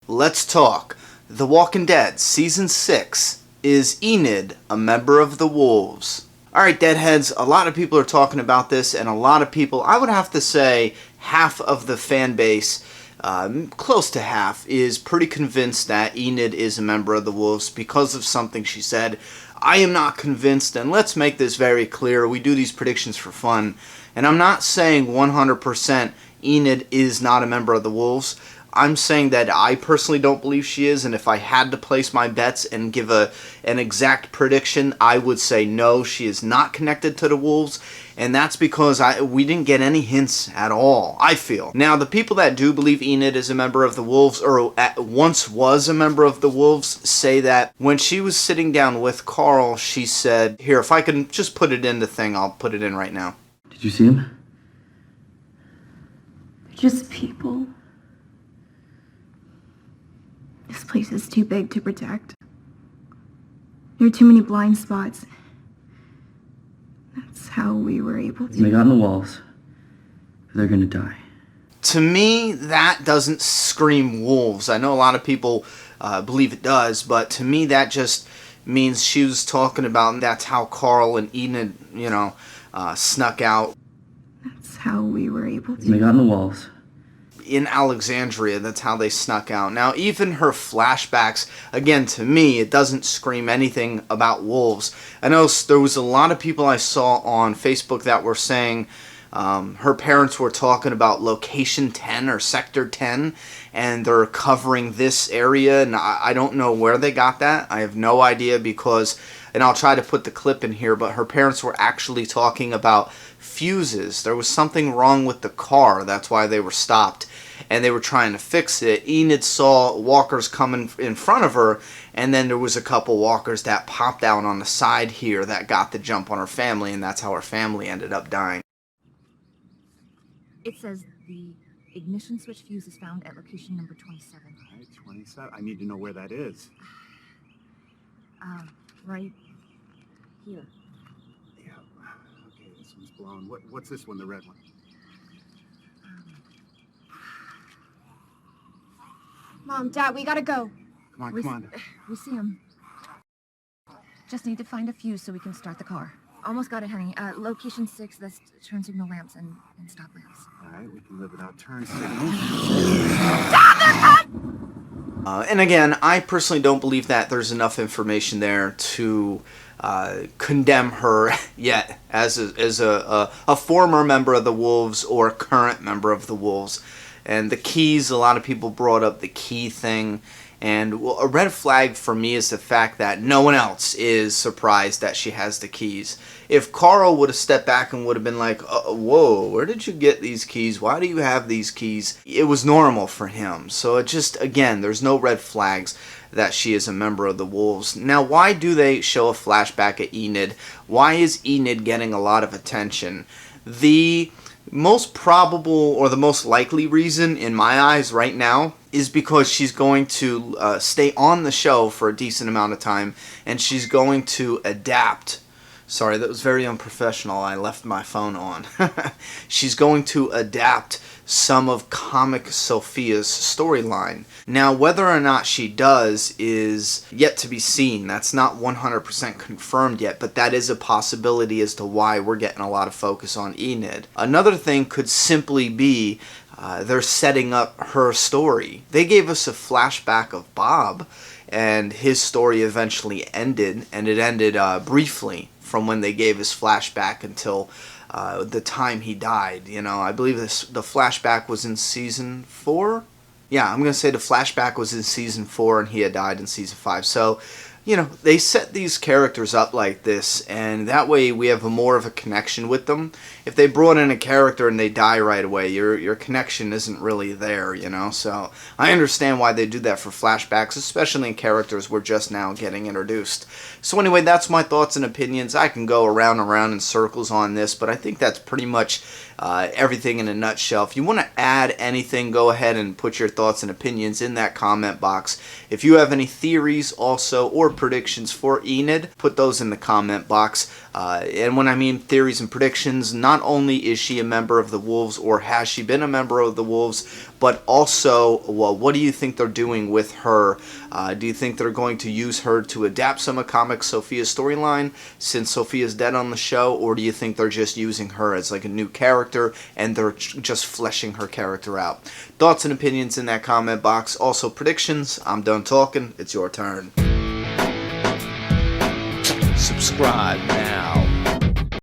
Let's talk. The Walking Dead, Season 6. Is Enid a member of the Wolves? Alright, Deadheads, a lot of people are talking about this, and a lot of people, I would have to say, half of the fan base, close to half, is pretty convinced that Enid is a member of the Wolves because of something she said. I am not convinced, and let's make this very clear. We do these predictions for fun, and I'm not saying 100% Enid is not a member of the Wolves. I'm saying that I personally don't believe she is, and if I had to place my bets and give an exact prediction, I would say no, she is not connected to the Wolves, and that's because we didn't get any hints at all, I feel. Now, the people that do believe Enid is a member of the Wolves, or once was a member of the Wolves, say that when she was sitting down with Carl, she said, here, if I can just put it in the thing, I'll put it in right now. Did you see him? They're just people. This place is too big to protect. There are too many blind spots. That's how we were able to... They got in the walls. They're gonna die. To me, that doesn't scream wolves. I know a lot of people believe it does, but to me that just means she was talking about that's how Carl and Enid, snuck out. That's how we were able to... They got in the walls. In Alexandria, that's how they snuck out. Now, even her flashbacks, again, to me, it doesn't scream anything about wolves. I know there was a lot of people I saw on Facebook that were saying her parents were talking about Location 10 or Sector 10, and they're covering this area, and I don't know where they got that. I have no idea because, and I'll try to put the clip in here, but her parents were actually talking about fuses. There was something wrong with the car. That's why they were stopped, and they were trying to fix it. Enid saw walkers coming in front of her, and then there was a couple walkers that popped out on the side here that got the jump on her family, and that's how her family ended up dying. It says the ignition switch fuse is found at location number 27. All right, 27. I need to know where that is. Right here. Yeah. Okay, this one's blown. What's this one, the red one? Mom, Dad, we gotta go. Come on. We see him. Just need to find a fuse so we can start the car. Almost got it, honey. Location 6, that's turn signal lamps and stop lamps. All right, we can live without turn signals. And again, I personally don't believe that there's enough information there to condemn her yet as a former member of the Wolves or a current member of the Wolves. And the keys, a lot of people brought up the key thing. And a red flag for me is the fact that no one else is surprised that she has the keys. If Carl would have stepped back and would have been like, whoa, where did you get these keys? Why do you have these keys? It was normal for him. So it just, again, there's no red flags that she is a member of the Wolves. Now, why do they show a flashback at Enid? Why is Enid getting a lot of attention? The most probable or the most likely reason in my eyes right now is because she's going to stay on the show for a decent amount of time, and she's going to adapt. Sorry, that was very unprofessional. I left my phone on. She's going to adapt some of Comic Sophia's storyline. Now, whether or not she does is yet to be seen. That's not 100% confirmed yet, but that is a possibility as to why we're getting a lot of focus on Enid. Another thing could simply be they're setting up her story. They gave us a flashback of Bob, and his story eventually ended, and it ended briefly from when they gave his flashback until the time he died. I believe the flashback was in season 4. Yeah, I'm going to say the flashback was in season 4 and he had died in season 5. So, they set these characters up like this, and that way we have more of a connection with them. If they brought in a character and they die right away, your connection isn't really there, So I understand why they do that for flashbacks, especially in characters we're just now getting introduced. So anyway, that's my thoughts and opinions. I can go around and around in circles on this, but I think that's pretty much everything in a nutshell. If you want to add anything, go ahead and put your thoughts and opinions in that comment box. If you have any theories also or predictions for Enid, put those in the comment box. And when I mean theories and predictions, not only is she a member of the Wolves, or has she been a member of the Wolves, but also, well, what do you think they're doing with her? Do you think they're going to use her to adapt some of comic Sophia's storyline since Sophia's dead on the show, or do you think they're just using her as like a new character and they're just fleshing her character out? Thoughts and opinions in that comment box. Also predictions. I'm done talking. It's your turn. Subscribe now.